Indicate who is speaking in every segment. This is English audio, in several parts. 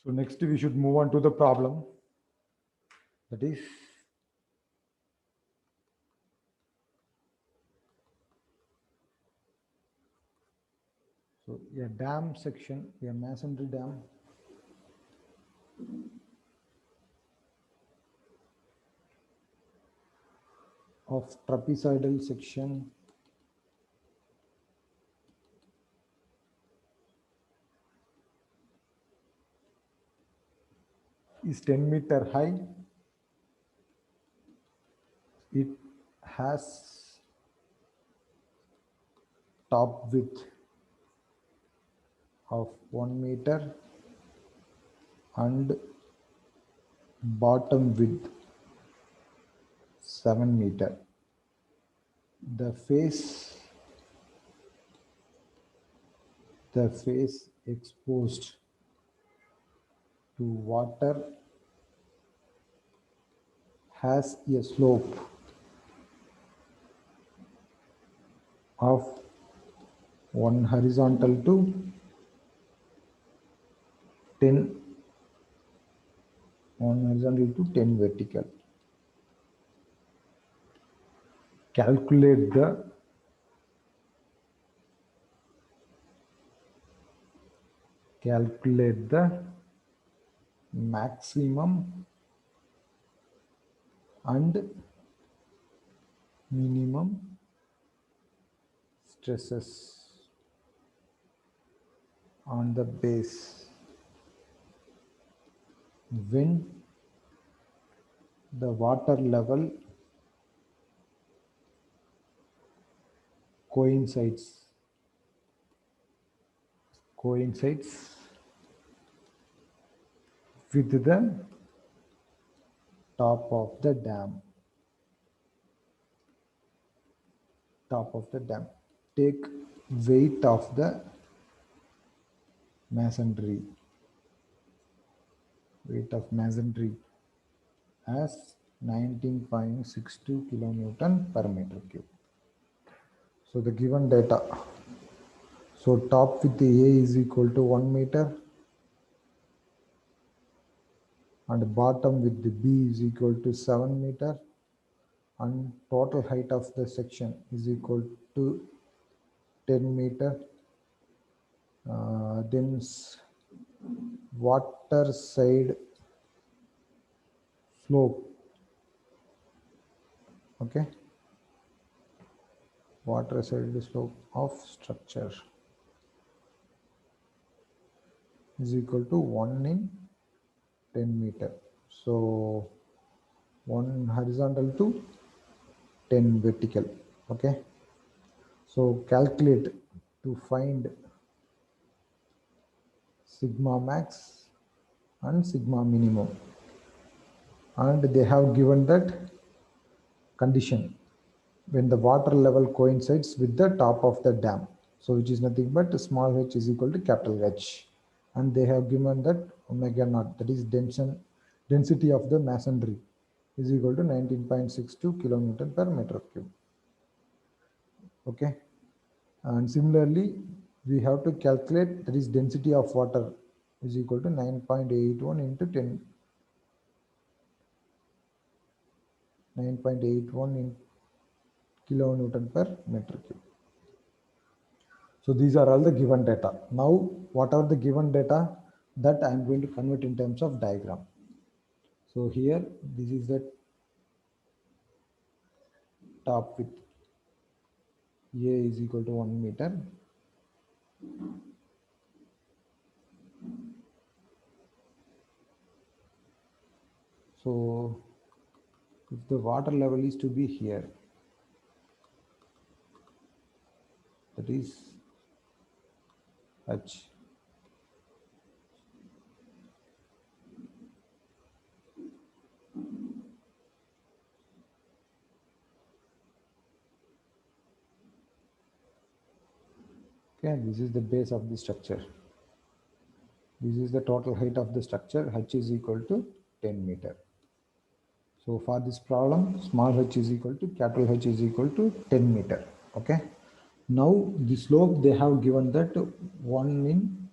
Speaker 1: So next we should move on to the problem, that is a dam section, a masonry dam of trapezoidal section is 10-meter high. It has top width of 1 meter and bottom width 7 meter. The face exposed to water has a slope of 1 horizontal to 10 vertical. Calculate the maximum and minimum stresses on the base when the water level coincides with the top of the dam. Take weight of the masonry. As 19.62 kilonewton per meter cube. So the given data. So top with the A is equal to 1 meter and bottom with the B is equal to 7 meter and total height of the section is equal to 10 meter. Then water side slope, water side slope of structure is equal to 1 in 10 meter. So 1 horizontal to 10 vertical. So calculate to find sigma max and sigma minimum, and they have given that condition when the water level coincides with the top of the dam, so which is nothing but small h is equal to capital H, and they have given that omega naught, that is density of the masonry, is equal to 19.62 kilonewton per meter cube. And similarly we have to calculate, that is density of water is equal to 9.81 into 10 9.81 in kilonewton per meter cube. So these are all the given data. Now what are the given data that I am going to convert in terms of diagram. So here this is the top width, A is equal to 1 meter. So if the water level is to be here, that is H. This is the base of the structure. This is the total height of the structure. H is equal to 10 meter. So for this problem, small h is equal to capital H is equal to 10 meter. Now the slope they have given that 1 in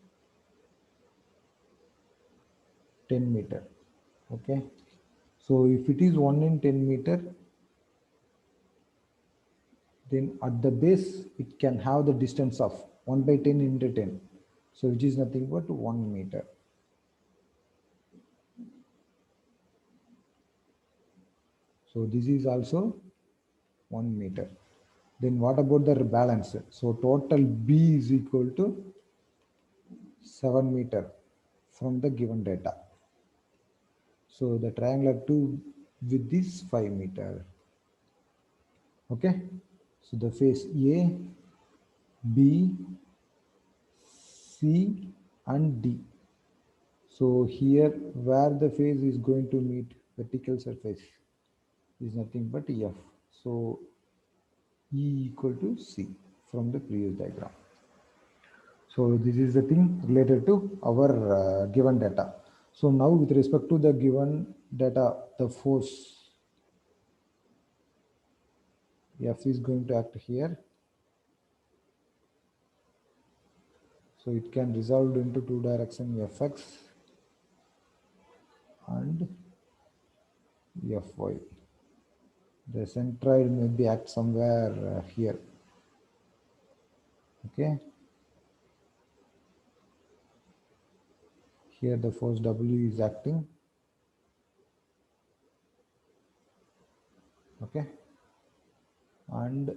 Speaker 1: 10 meter. Okay, so if it is 1 in 10 meter, then at the base it can have the distance of 1 by 10 into 10, so which is nothing but 1 meter. So this is also 1 meter. Then what about the balance? So total B is equal to 7 meter from the given data. So the triangular 2 with this 5 meter. Okay, so the face A, B, C and D. So here where the face is going to meet vertical surface is nothing but F. So E equal to C from the previous diagram. So this is the thing related to our given data. So now with respect to the given data, the force F is going to act here. So it can resolve into two direction Fx and Fy. The centroid may be act somewhere here. Okay. Here the force W is acting. Okay. And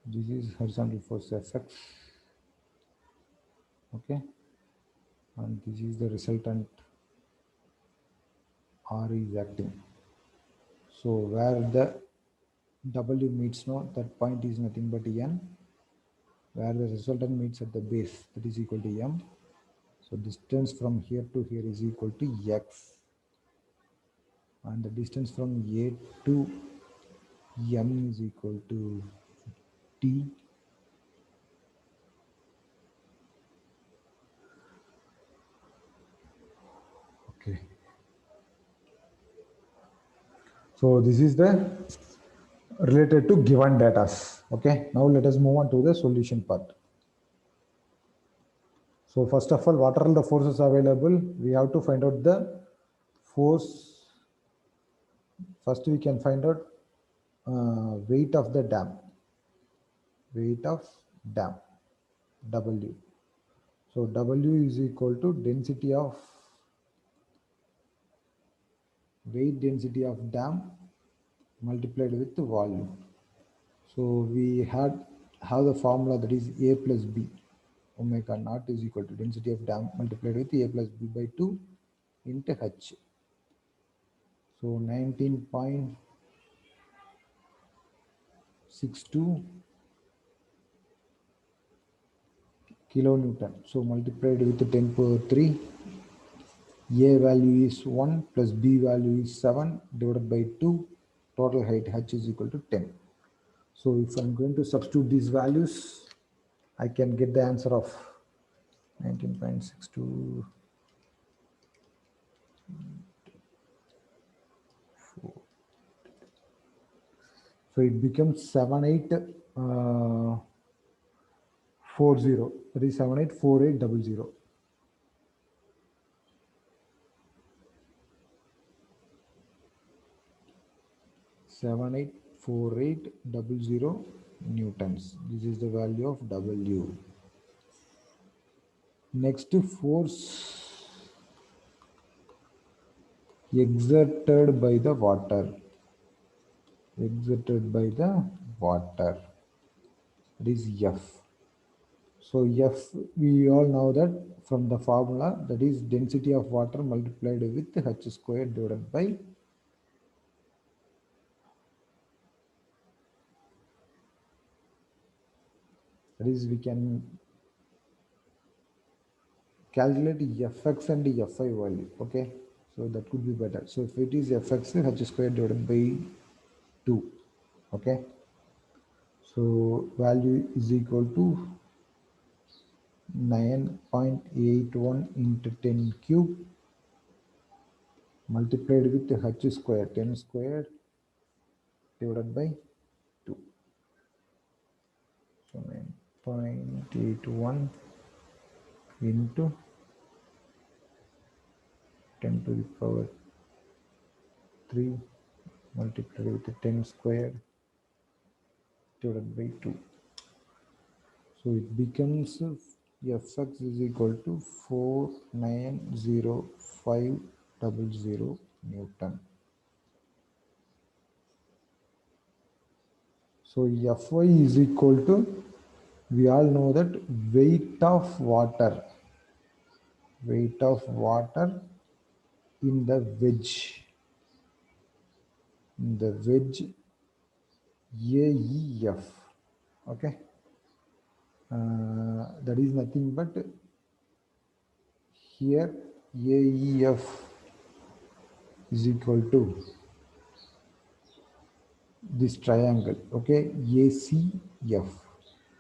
Speaker 1: this is horizontal force Fx. Okay. And this is the resultant R is acting. So where the W meets now, that point is nothing but N. Where the resultant meets at the base, that is equal to M. So distance from here to here is equal to X. And the distance from A to M is equal to T. Okay. So this is the related to given data. Okay. Now let us move on to the solution part. So first of all, what are the forces available? We have to find out the force. First we can find out weight of the dam. Weight of dam, W. So W is equal to density of weight density of dam multiplied with the volume. So we have the formula, that is A plus B. Omega naught is equal to density of dam multiplied with A plus B by 2 into H. So 19.62 kilonewton. So multiplied with 10 power 3. A value is 1 plus B value is 7 divided by 2. Total height H is equal to 10. So if I'm going to substitute these values, I can get the answer of 19.62. So it becomes 7840. That is 784800. 784800 newtons. This is the value of W. Next, force exerted by the water. Exerted by the water. That is F. So F, we all know that from the formula, that is density of water multiplied with H squared divided by that is, we can calculate Fx and Fy value. Okay, so that could be better. So if it is Fx, H squared divided by 2. Okay, so value is equal to 9.81 into 10 cube multiplied with h square, 10 squared divided by 2. So 9.81 into 10 to the power 3 multiplied with 10 squared divided by 2. So it becomes Fx is equal to 490,500 Newton. So Fy is equal to, we all know that weight of water in the wedge AEF. Okay, that is nothing but here AEF is equal to this triangle. Okay, ACF.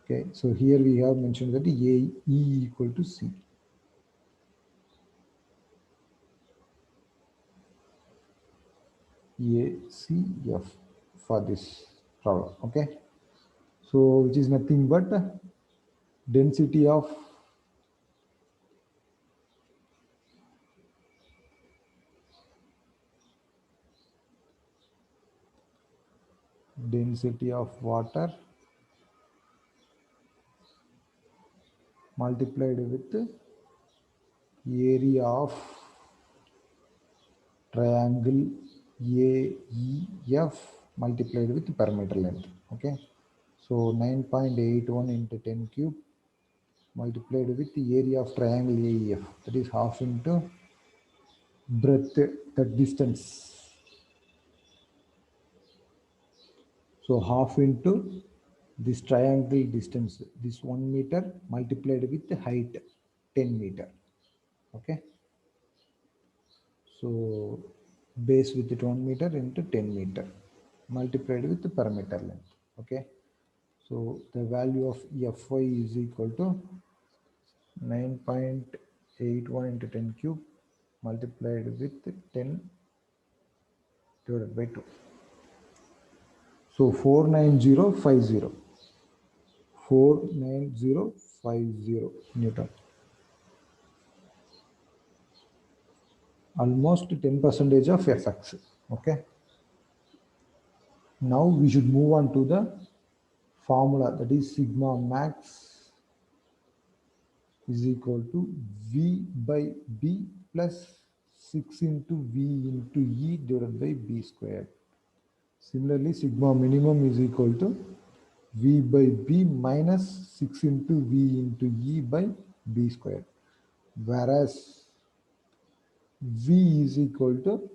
Speaker 1: Okay, so here we have mentioned that AE equal to C. ACF for this problem. Okay, so which is nothing but density of water multiplied with area of triangle AEF multiplied with perimeter length. Okay, so 9.81 into 10 cube multiplied with the area of triangle AEF, that is half into breadth, the distance. So half into this triangle distance, this 1 meter multiplied with the height 10 meter. Okay, so base with it 1 meter into 10 meter multiplied with the perimeter length. Okay, so the value of Fy is equal to 9.81 into 10 cube multiplied with 10 divided by 2. So 49050 Newton. Almost 10% of Fx. Okay. Now we should move on to the formula, that is sigma max is equal to V by B plus 6 into V into E divided by B squared. Similarly, sigma minimum is equal to V by B minus 6 into V into E by B squared. Whereas V is equal to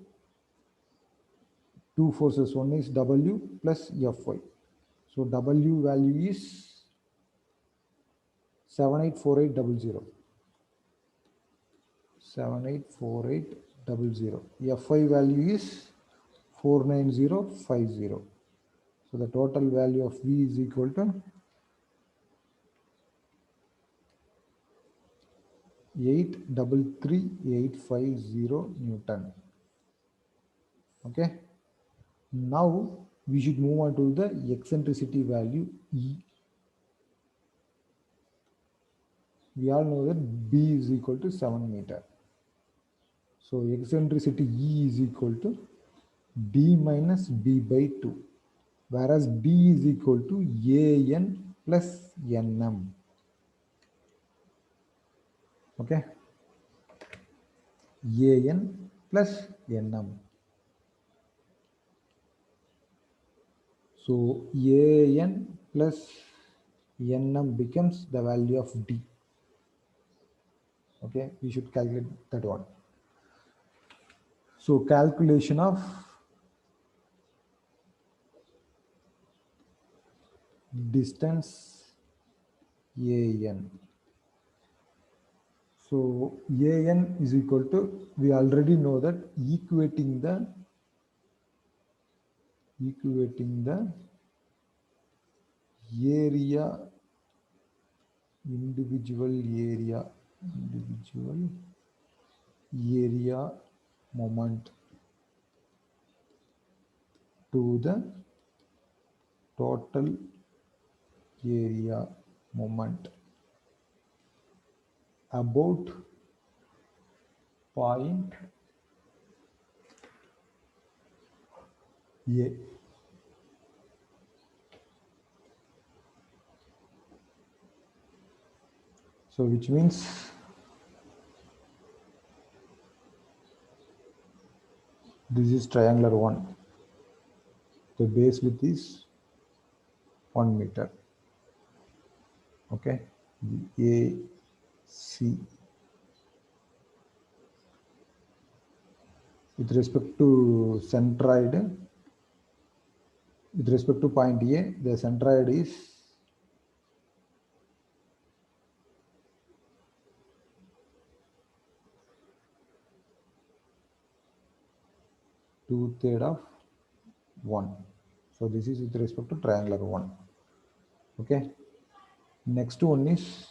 Speaker 1: two forces. One is W plus Fy. So W value is 784800. 784800. Fy value is 49050. So the total value of V is equal to 833,850 Newton. Okay. Now we should move on to the eccentricity value E. We all know that B is equal to 7 meter. So eccentricity E is equal to D minus B by 2. Whereas B is equal to AN plus NM. Okay. AN plus NM. So AN plus NM becomes the value of D. Okay, we should calculate that one. So calculation of distance AN. So AN is equal to, we already know that equating the area, individual area moment to the total area moment about point A. So which means this is triangular 1. The base width is 1 meter. Okay, A, C. With respect to centroid, with respect to point A, the centroid is 2/3 of 1. So this is with respect to triangular 1. Okay. Next one is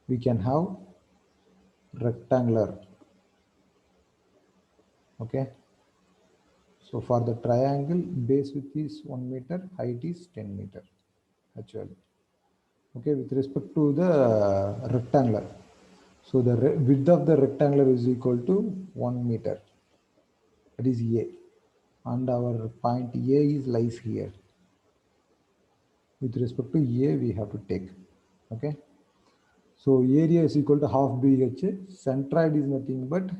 Speaker 1: we can have rectangular. Okay. So for the triangle, base width is 1 meter, height is 10 meter actually. Okay, with respect to the rectangular. So the width of the rectangular is equal to 1 meter. That is A. And our point A is lies here. With respect to A, we have to take. Okay. So area is equal to half BH. Centroid is nothing but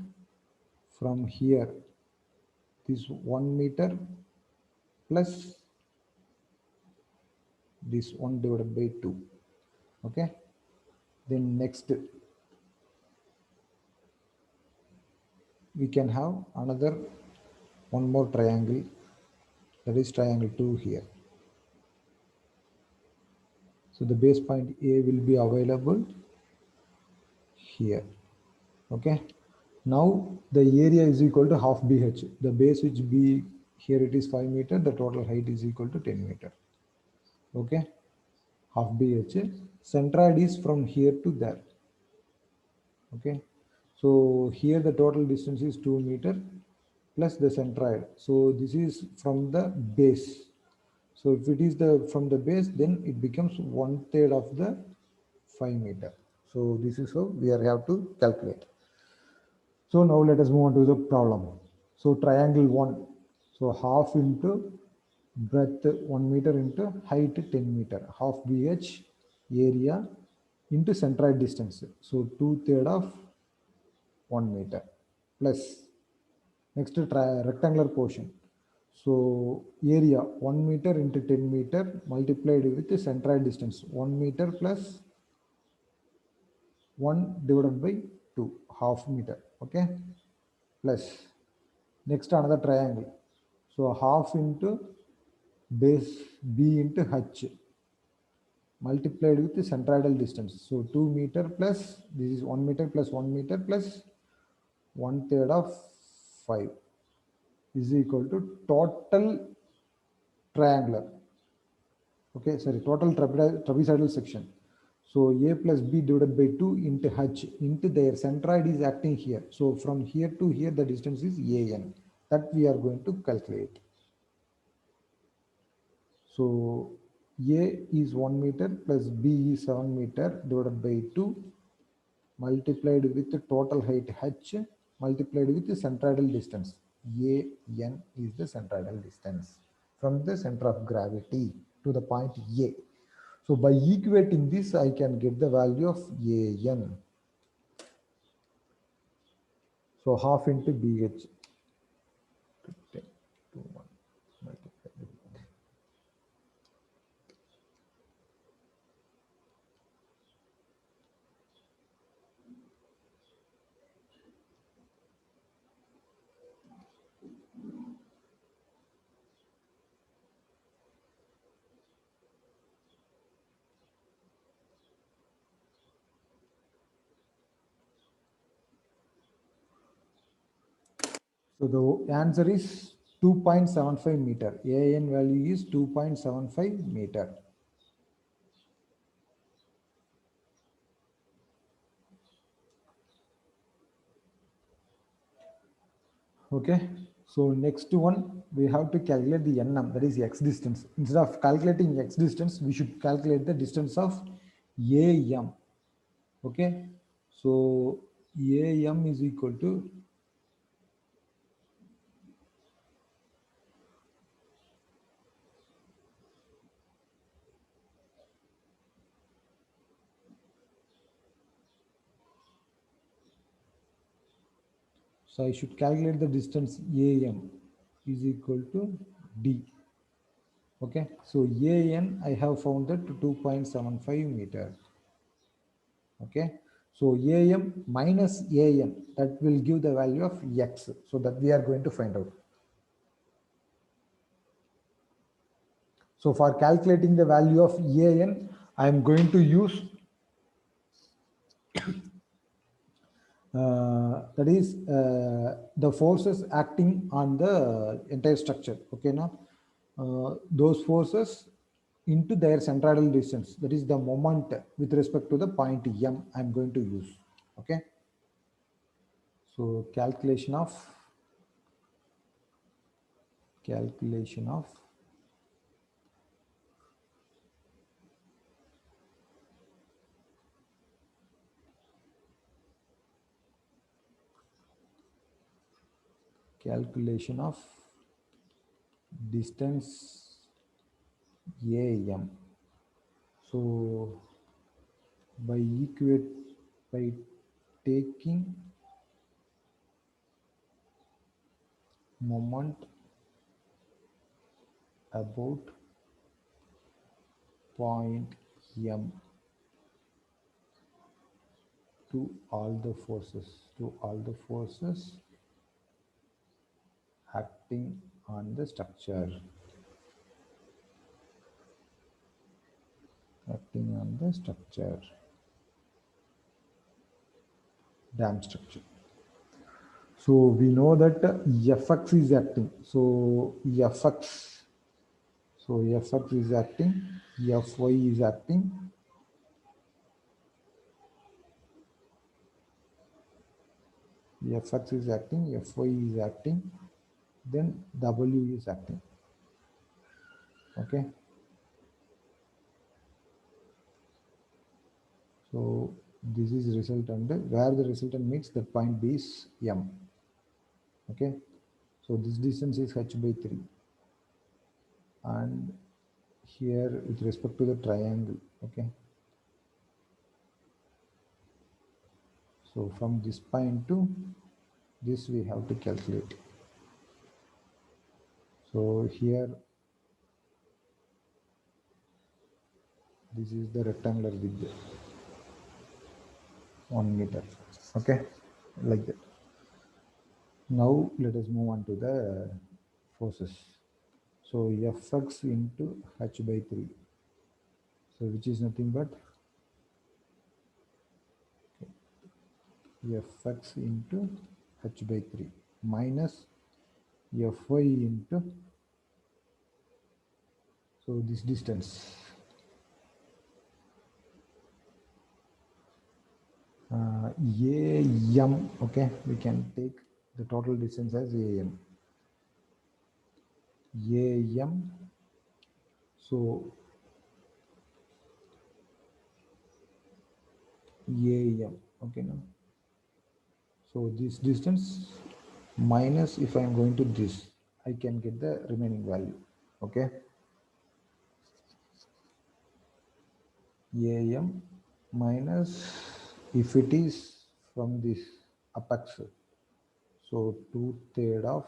Speaker 1: from here, this 1 meter plus this 1 divided by 2. Okay. Then next, we can have another one more triangle, that is triangle 2 here. So the base point A will be available here. Okay. Now the area is equal to half BH. The base which B here it is 5 meter. The total height is equal to 10 meter. Okay. Half BH. Centroid is from here to there. Okay. So here the total distance is 2 meter plus the centroid. So this is from the base. So if it is the from the base, then it becomes 1/3 of the 5 meter. So this is how we have to calculate. So now let us move on to the problem. So triangle 1. So half into breadth 1 meter into height 10 meter. Half BH area into centroid distance. So 2/3 of 1 meter plus next rectangular portion. So area 1 meter into 10 meter multiplied with the centroid distance 1 meter plus 1 divided by 2 half meter. Okay, plus next another triangle. So half into base B into H multiplied with the centroidal distance. So 2 meter plus this is 1 meter plus 1 meter plus 1/3 of 5 is equal to total triangular. Okay, sorry, total trapezoidal section. So A plus B divided by 2 into H into their centroid is acting here. So from here to here the distance is AN. That we are going to calculate. So A is 1 meter plus B is 7 meter divided by 2 multiplied with the total height H multiplied with the centroidal distance. AN is the centroidal distance from the center of gravity to the point A. So by equating this, I can get the value of AN. So half into BH. 10 to 1 multiplied with. So the answer is 2.75 meter. AN value is 2.75 meter. Okay. So next one, we have to calculate the nm, that is x distance. Instead of calculating x distance, we should calculate the distance of am. Okay, so am is equal to, so I should calculate the distance am is equal to d. Okay, so an I have found that to 2.75 meter. Okay, so am minus an, that will give the value of x, so that we are going to find out. So for calculating the value of an, I am going to use that is the forces acting on the entire structure. Okay, now those forces into their centroidal distance, that is the moment with respect to the point m, I am going to use. Okay, so calculation of calculation of distance am. So by taking moment about point m to all the forces acting on the structure, acting on the structure, dam structure. So we know that fx is acting, so fx, so fx is acting, fy is acting, fx is acting, fy is acting, then w is acting. Okay, so this is resultant, where the resultant meets that point B is m. Okay, so this distance is h by 3, and here with respect to the triangle. Okay, so from this point to this we have to calculate. So here this is the rectangular width, 1 meter. Okay, like that. Now let us move on to the forces. So fx into h by 3, so which is nothing but fx into h by 3 minus fy into, so this distance am. Okay, we can take the total distance as am. So am. Okay, now so this distance minus, if I am going to this, I can get the remaining value. Okay, am minus, if it is from this apex, so 2/3 of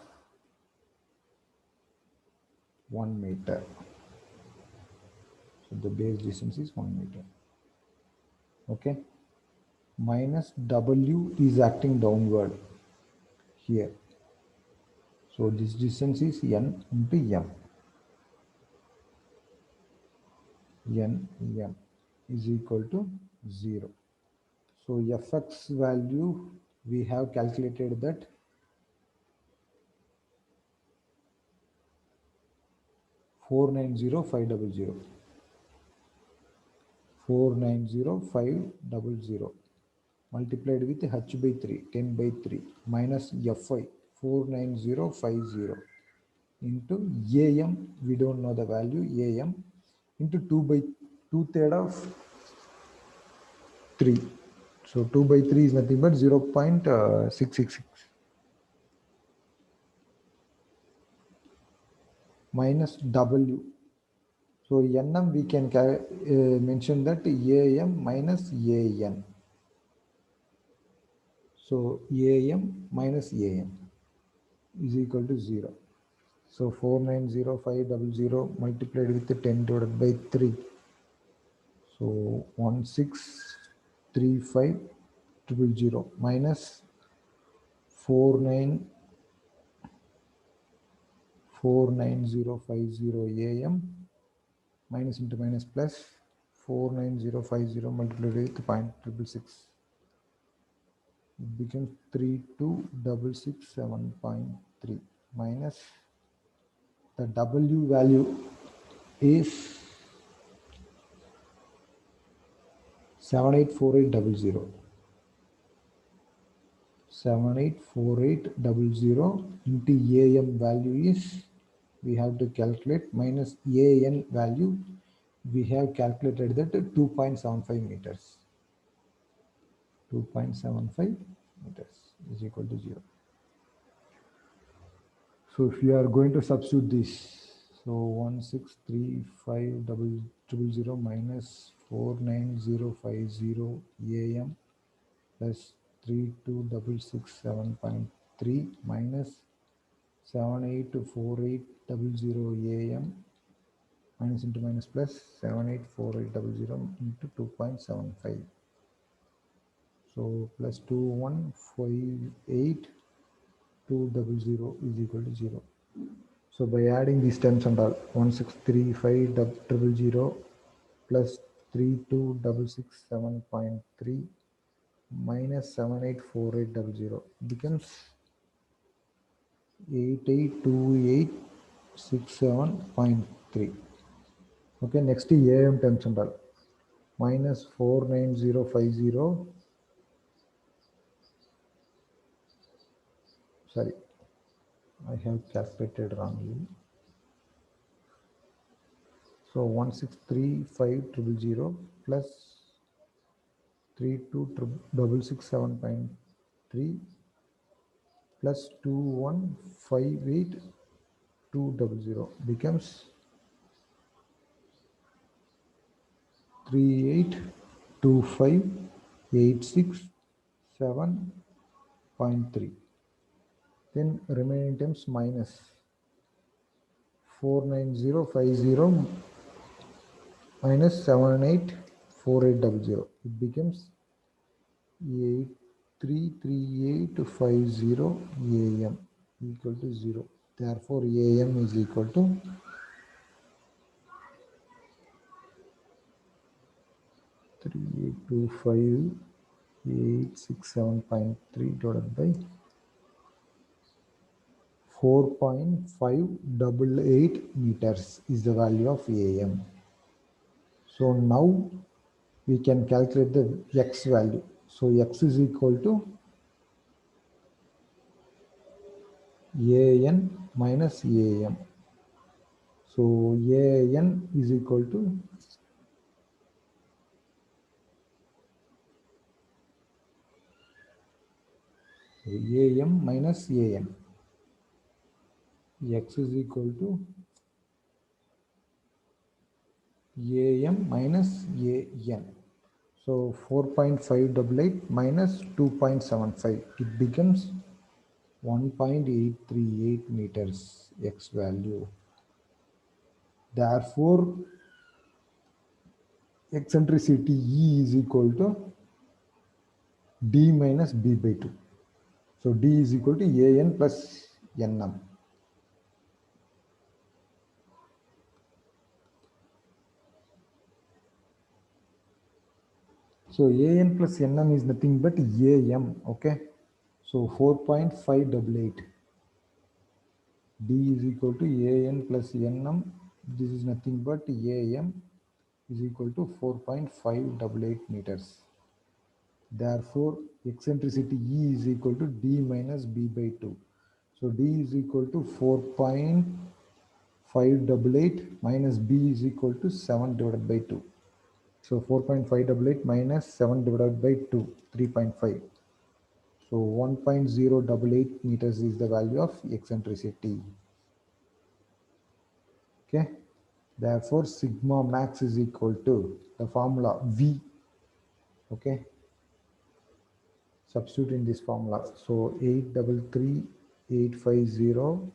Speaker 1: 1 meter. So the base distance is 1 meter. Okay, minus w is acting downward here. So this distance is n into m. m is equal to 0. So fx value, we have calculated that 490,500. 490,500 multiplied with h by 3, 10 by 3 minus fy 49050 into AM, we don't know the value, AM into 2 by 2/3 of 3. So 2 by 3 is nothing but 0.666 minus W. So Nm we can mention that AM minus AN. So AM minus AM is equal to 0. So 490,500 multiplied with 10 divided by 3. So 1635,000 minus 49050 AM minus into minus plus 49050 multiplied with 0.666. It becomes 32667.3 minus the W value is 784800. 784800 into AM value is, we have to calculate, minus AN value, we have calculated that 2.75 meters. 2.75 meters is equal to 0. So if you are going to substitute this, so 1635,000 minus 49050 AM plus 32667.3 minus 784800 AM minus into minus plus 784800 into 2.75. So plus 2158200 is equal to 0. So by adding these terms and all, 1635,000 plus 32667.3 minus 784800 becomes 882867.3. Okay, next AM terms and all, minus 49050, sorry, I have calculated wrongly. So 1635,000 plus 32667.3 plus 2158200 becomes 3825,867.3. Then remaining terms minus 49050 minus 784800. It becomes 833850 AM equal to 0. Therefore, AM is equal to 3825,867.3 divided by 4.588 meters is the value of AM. So now we can calculate the X value. So X is equal to AN minus AM. So AN is equal to AM minus AN. X is equal to AM minus AN. So 4.588 minus 2.75. It becomes 1.838 meters X value. Therefore, eccentricity E is equal to D minus B by 2. So D is equal to AN plus NM. So AN plus NM is nothing but AM, okay? So 4.588. D is equal to AN plus NM. This is nothing but AM is equal to 4.588 meters. Therefore, eccentricity E is equal to D minus B by 2. So D is equal to 4.588 minus B is equal to 7 divided by 2. So 4.588 minus 7 divided by 2, 3.5. So 1.088 meters is the value of eccentricity. Okay. Therefore, sigma max is equal to the formula V. Okay. Substitute in this formula. So 833,850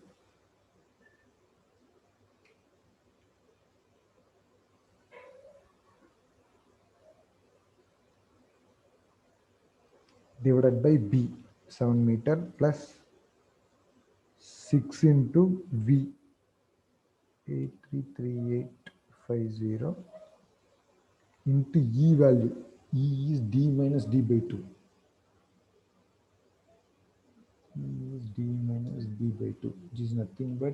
Speaker 1: divided by B, 7 meter plus 6 into V, 833,850 into E value. E is D minus D by 2. E is D minus D by 2, which is nothing but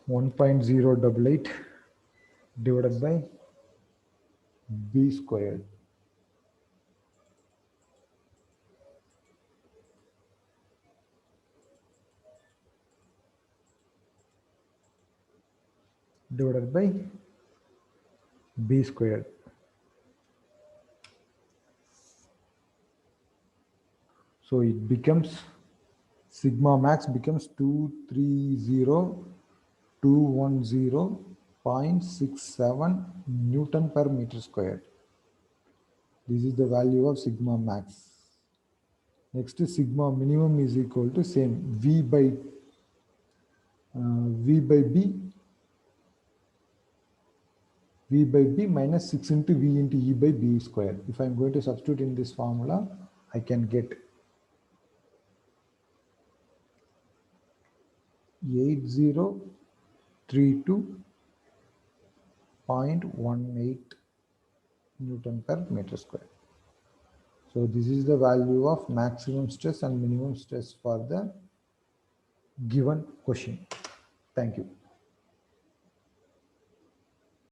Speaker 1: 1.088 divided by B squared. Divided by B squared. So it becomes sigma max becomes 230,210.67 Newton per meter square. This is the value of sigma max. Next sigma minimum is equal to same V by B, V by B minus 6 into V into E by B square. If I'm going to substitute in this formula, I can get 8032.18 Newton per meter square. So this is the value of maximum stress and minimum stress for the given question. Thank you.